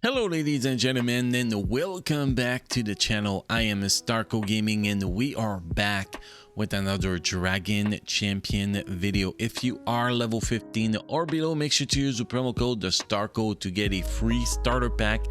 Hello ladies and gentlemen, and welcome back to the channel. I am Starco Gaming and we are back with another Dragon Champion video. If you are level 15 or below, make sure to use the promo code the Starco to get a free starter pack.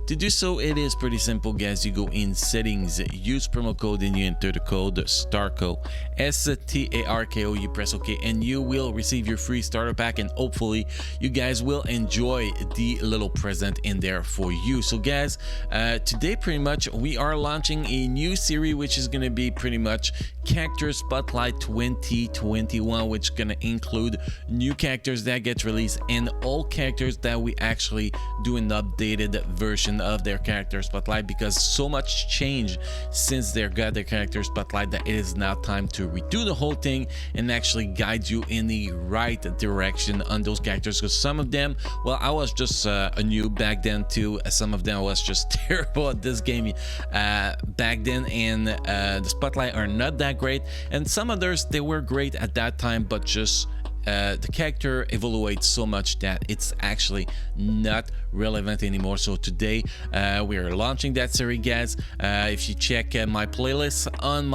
To do so, it is pretty simple, guys. You go in settings, use promo code, and you enter the code Starco, STARKO. You press OK and you will receive your free starter pack, and hopefully you guys will enjoy the little present in there for you. So guys, today pretty much we are launching a new series, which is going to be pretty much Character Spotlight 2021, which is going to include new characters that get released and all characters that we actually do an updated version of their Character Spotlight, because so much change since they got their Character Spotlight that it is now time to redo the whole thing and actually guide you in the right direction on those characters. Because some of them, well, I was just a noob back then too. Some of them was just terrible at this game back then, and the Spotlight are not that great, and some others they were great at that time, but just the character evaluates so much that it's actually not relevant anymore. So today we are launching that series, guys. If you check my playlist on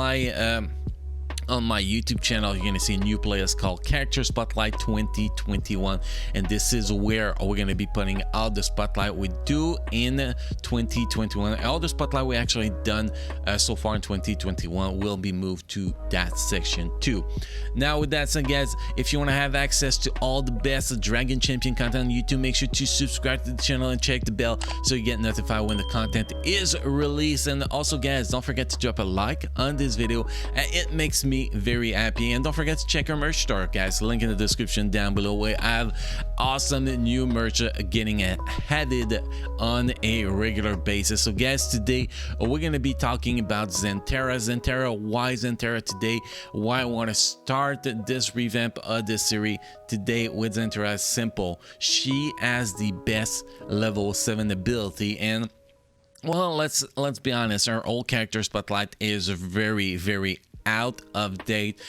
my YouTube channel, you're gonna see a new playlist called Character Spotlight 2021, and this is where we're gonna be putting out the spotlight we do in 2021. All the spotlight we actually done so far in 2021 will be moved to that section too. Now with that said, guys, if you want to have access to all the best Dragon Champion content on YouTube, make sure to subscribe to the channel and check the bell so you get notified when the content is released. And also, guys, don't forget to drop a like on this video. It makes me very happy. And don't forget to check our merch store, guys. Link in the description down below, where I have awesome new merch getting added on a regular basis. So guys, today we're going to be talking about Xantara. Why Xantara today? Why I want to start this revamp of this series today with Xantara is simple. She has the best level 7 ability, and well, let's be honest, her old Character Spotlight is very out of date.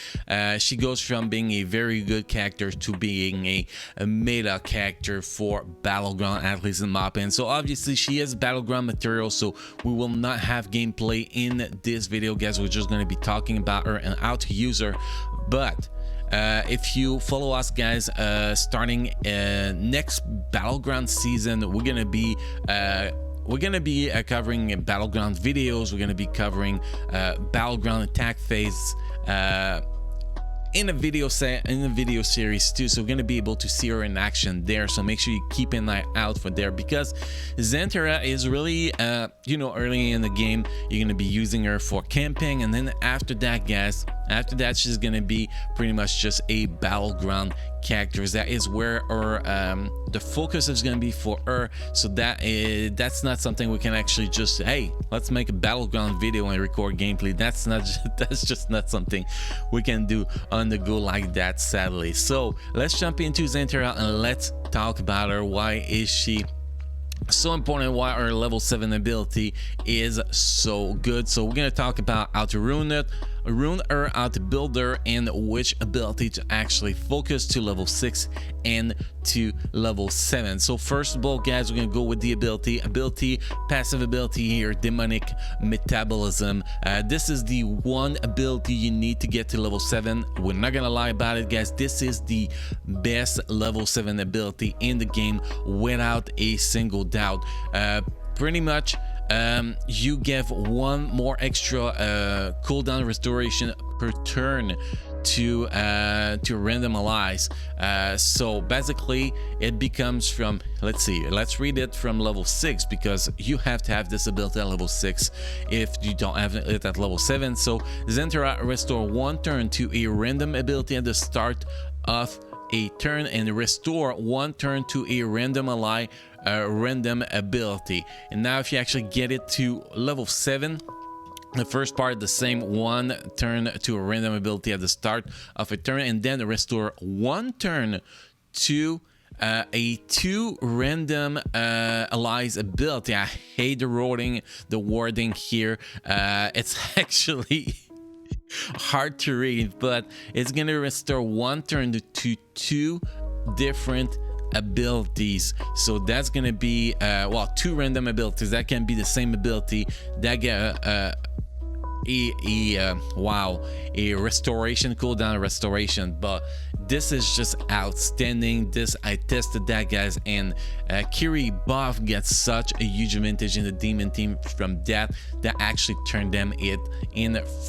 She goes from being a very good character to being a meta character for Battleground, at least in my opinion. So obviously she is Battleground material, so we will not have gameplay in this video, guys. We're just going to be talking about her and how to use her. But if you follow us, guys, starting next Battleground season, we're gonna be covering Battleground videos. We're gonna be covering Battleground attack phase in a video series too, so we're gonna be able to see her in action there. So make sure you keep an eye out for there, because Xantara is really early in the game you're gonna be using her for camping, and then after that, guys, she's gonna be pretty much just a Battleground character. That is where her the focus is gonna be for her. So that's not something we can actually just, hey, let's make a Battleground video and record gameplay. That's just not something we can do on the go like that, sadly. So let's jump into Xantara and let's talk about her. Why is she so important? Why our level 7 ability is so good? So we're gonna talk about how to ruin her, how to build her, and which ability to actually focus to level 6 and to level 7. So first of all, guys, we're gonna go with the ability, passive ability here, Demonic Metabolism. This is the one ability you need to get to level 7. We're not gonna lie about it, guys. This is the best level 7 ability in the game without a single doubt. Pretty much you give one more extra cooldown restoration per turn to randomize. So basically it becomes from, let's read it from level 6, because you have to have this ability at level 6 if you don't have it at level 7. So Xantara restore 1 turn to a random ability at the start of a turn, and restore 1 turn to a random ally random ability. And now if you actually get it to level 7, the first part the same, 1 turn to a random ability at the start of a turn, and then restore 1 turn to a 2 random allies ability. I hate the wording here. It's actually hard to read, but it's gonna restore 1 turn to 2 different abilities. So that's gonna be well, 2 random abilities that can be the same ability that get a restoration cooldown restoration. But this is just outstanding. This, I tested that, guys, and Kiri buff gets such a huge advantage in the demon team from that actually turned them in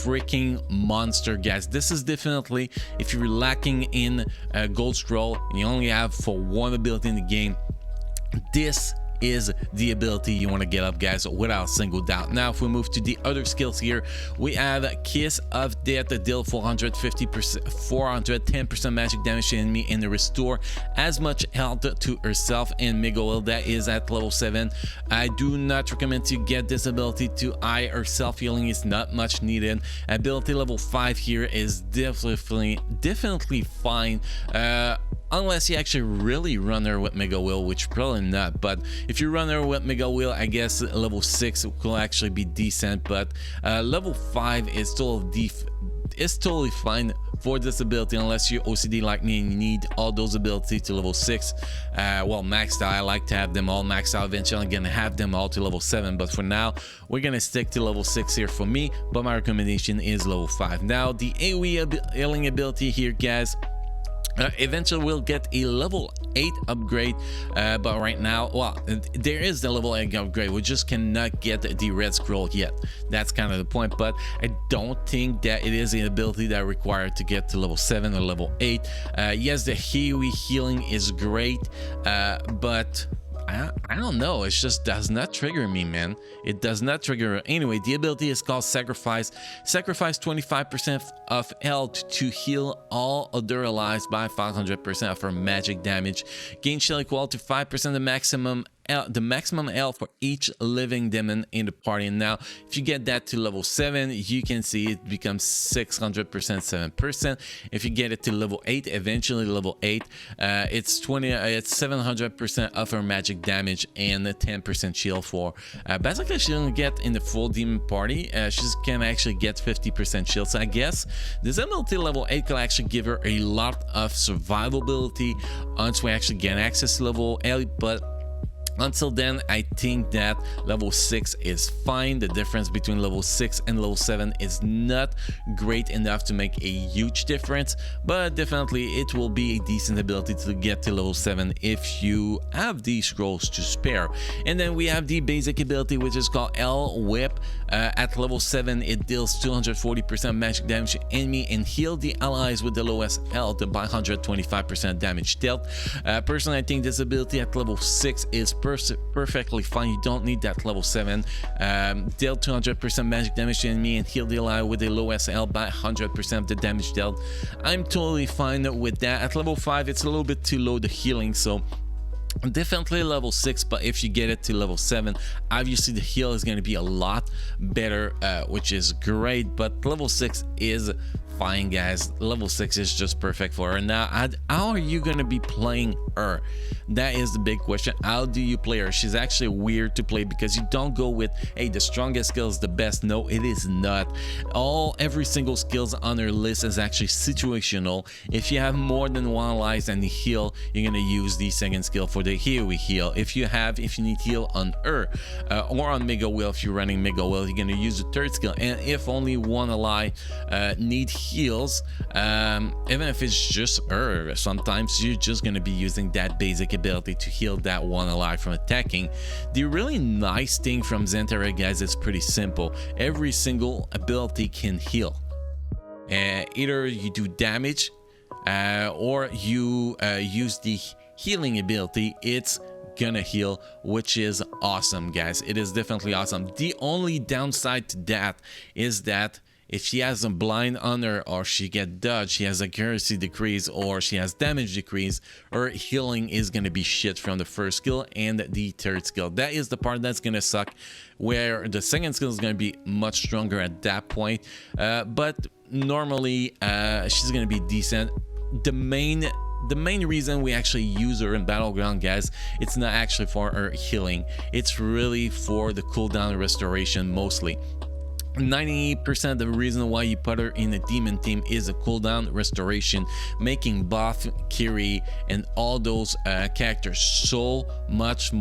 freaking monster, guys. This is definitely, if you're lacking in gold scroll and you only have for 1 ability in the game, this is the ability you want to get up, guys, without a single doubt. Now if we move to the other skills here, we have Kiss of Death that deal 410% magic damage to enemy and restore as much health to herself and Mega Will. That is at level 7. I do not recommend to get this ability to I or self healing is not much needed. Ability level 5 here is definitely fine, unless you actually really run her with Mega Will, which probably not. But if you run her with Mega Will, I guess level 6 will actually be decent. But level 5 is totally fine for this ability, unless you're OCD like me and you need all those abilities to level 6. Well, maxed out. I like to have them all maxed out. Eventually I'm gonna have them all to level 7, but for now we're gonna stick to level 6 here for me. But my recommendation is level 5. Now the AoE healing ability here, guys, eventually we'll get a level 8 upgrade, but right now, well, there is the level 8 upgrade, we just cannot get the red scroll yet. That's kind of the point, but I don't think that it is an ability that required to get to level 7 or level 8. Yes, the AoE healing is great, but I don't know, it just does not trigger me, man. It does not trigger. Anyway, the ability is called Sacrifice. Sacrifice 25% of health to heal all other allies by 500% of her magic damage. Gain shield equal to 5% of the maximum health for each living demon in the party. And now if you get that to level 7, you can see it becomes 600%, 7%. If you get it to level 8, eventually level 8, it's 700% of her magic damage and a 10% shield for basically she doesn't get in the full demon party, she can actually get 50% shield. So I guess this ability level 8 can actually give her a lot of survivability once we actually get access to level 8. But until then, I think that level 6 is fine. The difference between level 6 and level 7 is not great enough to make a huge difference, but definitely it will be a decent ability to get to level 7 if you have these scrolls to spare. And then we have the basic ability, which is called L Whip. At level 7, it deals 240% magic damage to enemy and heal the allies with the lowest health by 125% damage dealt. Personally, I think this ability at level 6 is perfectly fine. You don't need that level 7. Deal 200% magic damage to enemy and heal the ally with the lowest health by 100% of the damage dealt. I'm totally fine with that. At level 5, it's a little bit too low, the healing, so definitely level 6. But if you get it to level 7, obviously the heal is going to be a lot better, which is great. But level 6 is fine, guys. Level 6 is just perfect for her. Now, how are you going to be playing her? That is the big question. How do you play her? She's actually weird to play because you don't go with, hey, the strongest skill is the best. No, it is not. Every single skills on her list is actually situational. If you have more than one allies and the heal, you're going to use the second skill for the AoE heal. If you need heal on her or on Mega Will, if you're running Mega Will, you're going to use the third skill. And if only one ally need heals, even if it's just her, sometimes you're just going to be using that basic ability to heal that one ally from attacking. The really nice thing from Xantara, guys, is pretty simple. Every single ability can heal. Either you do damage or you use the healing ability, it's gonna heal, which is awesome, guys. It is definitely awesome. The only downside to that is that if she has a blind on her, or she get dodged, she has accuracy decrease, or she has damage decrease, her healing is going to be shit from the first skill and the third skill. That is the part that's going to suck, where the second skill is going to be much stronger at that point. But normally she's going to be decent. The main reason we actually use her in Battleground, guys, it's not actually for her healing. It's really for the cooldown restoration mostly. 90% of the reason why you put her in a demon team is a cooldown restoration, making buff, Kiri, and all those characters so much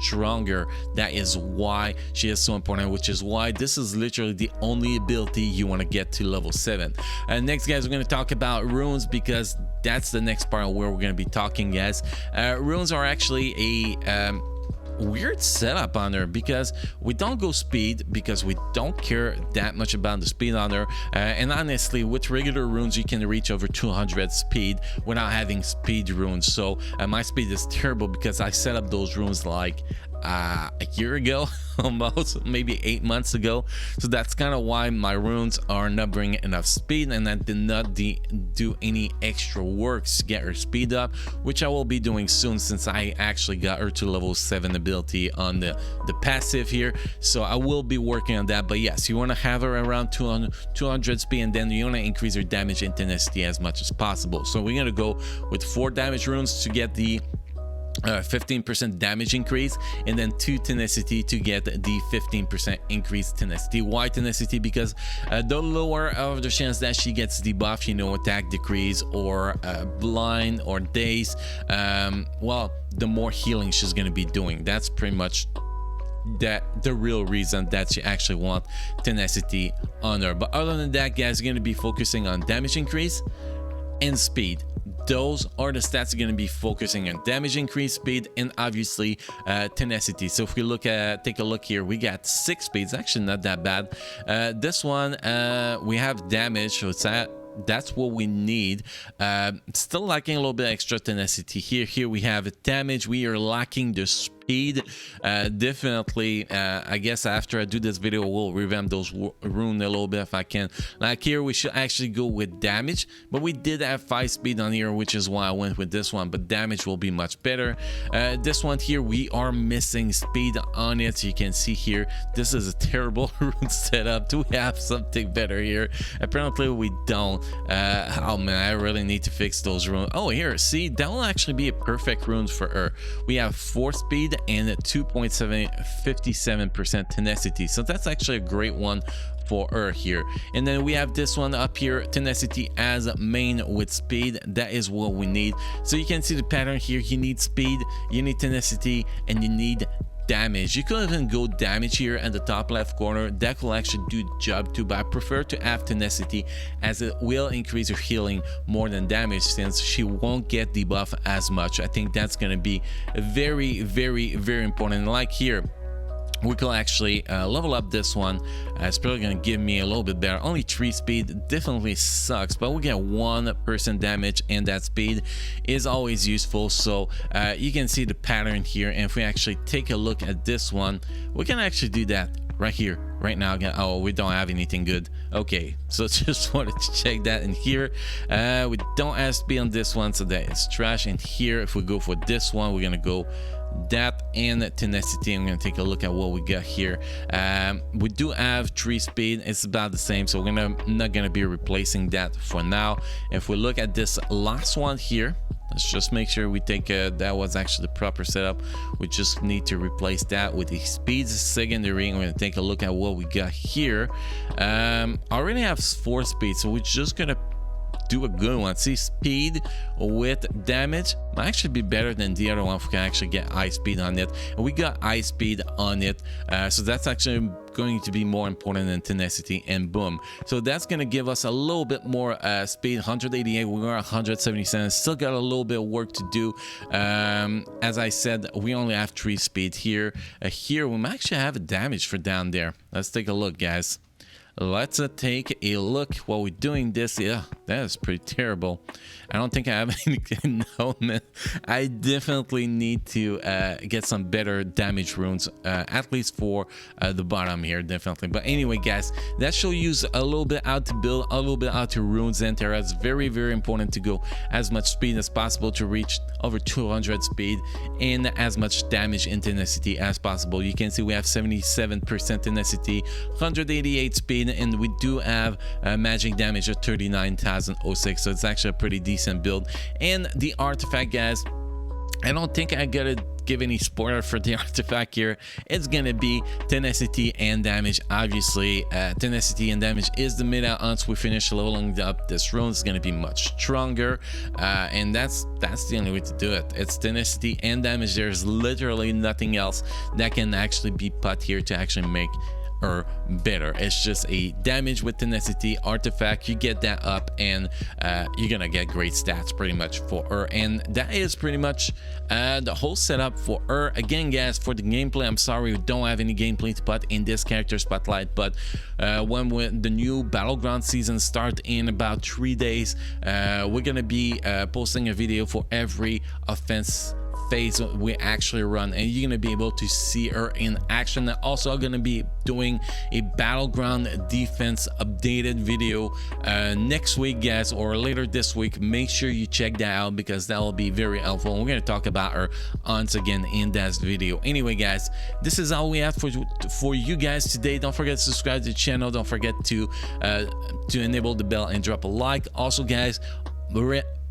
stronger. That is why she is so important, which is why this is literally the only ability you want to get to level 7. Next, guys, we're going to talk about runes, because that's the next part where we're going to be talking, guys. Runes are actually a weird setup on her, because we don't go speed because we don't care that much about the speed on her, and honestly with regular runes you can reach over 200 speed without having speed runes. So my speed is terrible because I set up those runes like a year ago, almost maybe 8 months ago. So that's kind of why my runes are not bringing enough speed, and I did not do any extra works to get her speed up, which I will be doing soon, since I actually got her to level 7 ability on the passive here. So I will be working on that. But yes, you want to have her around 200 speed, and then you want to increase her damage and tenacity as much as possible. So we're going to go with 4 damage runes to get the 15% damage increase, and then 2 tenacity to get the 15% increased tenacity. Why tenacity? Because the lower of the chance that she gets debuff, you know, attack decrease or blind or daze, well, the more healing she's going to be doing. That's pretty much the real reason that you actually want tenacity on her. But other than that, guys, you're going to be focusing on damage increase and speed. Those are the stats you're going to be focusing on: damage increase, speed, and obviously tenacity. So if we take a look here, we got 6 speeds, actually not that bad. This one we have damage, so it's that's what we need. Still lacking a little bit extra tenacity here we have damage. We are lacking the speed. Definitely I guess after I do this video we'll revamp those runes a little bit if I can. Like here we should actually go with damage, but we did have 5 speed on here, which is why I went with this one, but damage will be much better. This one here we are missing speed on it, so you can see here this is a terrible rune setup. Do we have something better here? Apparently we don't. Oh man, I really need to fix those runes. Oh, here, see, that will actually be a perfect rune for her. We have 4 speed and 2.57% tenacity, so that's actually a great one for her here. And then we have this one up here, tenacity as main with speed. That is what we need. So you can see the pattern here. You need speed, you need tenacity, and you need damage. You could even go damage here at the top left corner. That will actually do the job too, but I prefer to have tenacity, as it will increase her healing more than damage, since she won't get debuff as much. I think that's going to be very, very, very important. Like here, we can actually level up this one. It's probably going to give me a little bit better. Only 3 speed definitely sucks, but we get 1% damage, and that speed is always useful. So you can see the pattern here, and if we actually take a look at this one, we can actually do that right here, right now. Oh, we don't have anything good. Okay, so just wanted to check that. In here we don't have speed on this one, so that is trash. And here, if we go for this one, we're going to go that and tenacity. I'm going to take a look at what we got here. We do have 3 speed. It's about the same, so we're not going to be replacing that for now. If we look at this last one here, let's just make sure we take that was actually the proper setup. We just need to replace that with the speed secondary. I'm going to take a look at what we got here. I already have 4 speed, so we're just going to do a good one. See, speed with damage might actually be better than the other one if we can actually get high speed on it, and we got high speed on it, so that's actually going to be more important than tenacity. And boom, so that's going to give us a little bit more speed. 188, we are 177. Still got a little bit of work to do. As I said, we only have 3 speed here. Here we might actually have a damage for down there. Let's take a look, guys. Let's take a look while we're doing this. Yeah, that is pretty terrible. I don't think I have anything. No, man. I definitely need to get some better damage runes, at least for the bottom here, definitely. But anyway, guys, that shows you a little bit how to build, a little bit how to rune Xantara. It's very, very important to go as much speed as possible to reach over 200 speed and as much damage and tenacity as possible. You can see we have 77% tenacity, 188 speed, and we do have magic damage of 39,006, so it's actually a pretty decent build. And the artifact, guys, I don't think I gotta give any spoiler for the artifact here. It's gonna be tenacity and damage. Obviously, tenacity and damage is the meta. Once we finish leveling up this rune, it's gonna be much stronger, and that's the only way to do it. It's tenacity and damage. There's literally nothing else that can actually be put here to actually make or better. It's just a damage with tenacity artifact. You get that up and you're gonna get great stats pretty much for her, and that is pretty much the whole setup for her. Again guys, for the gameplay, I'm sorry we don't have any gameplay to put in this character spotlight, but when the new battleground season start in about 3 days, we're gonna be posting a video for every offense phase we actually run, and you're gonna be able to see her in action. And also gonna be doing a battleground defense updated video next week guys, or later this week. Make sure you check that out because that will be very helpful. We're gonna talk about her once again in that video. Anyway guys, this is all we have for you guys today. Don't forget to subscribe to the channel. Don't forget to enable the bell and drop a like. Also guys,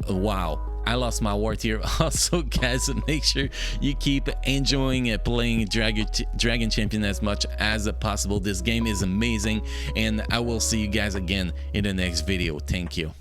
wow, I lost my word here. Also guys, make sure you keep enjoying playing Dragon Champion as much as possible. This game is amazing, and I will see you guys again in the next video. Thank you.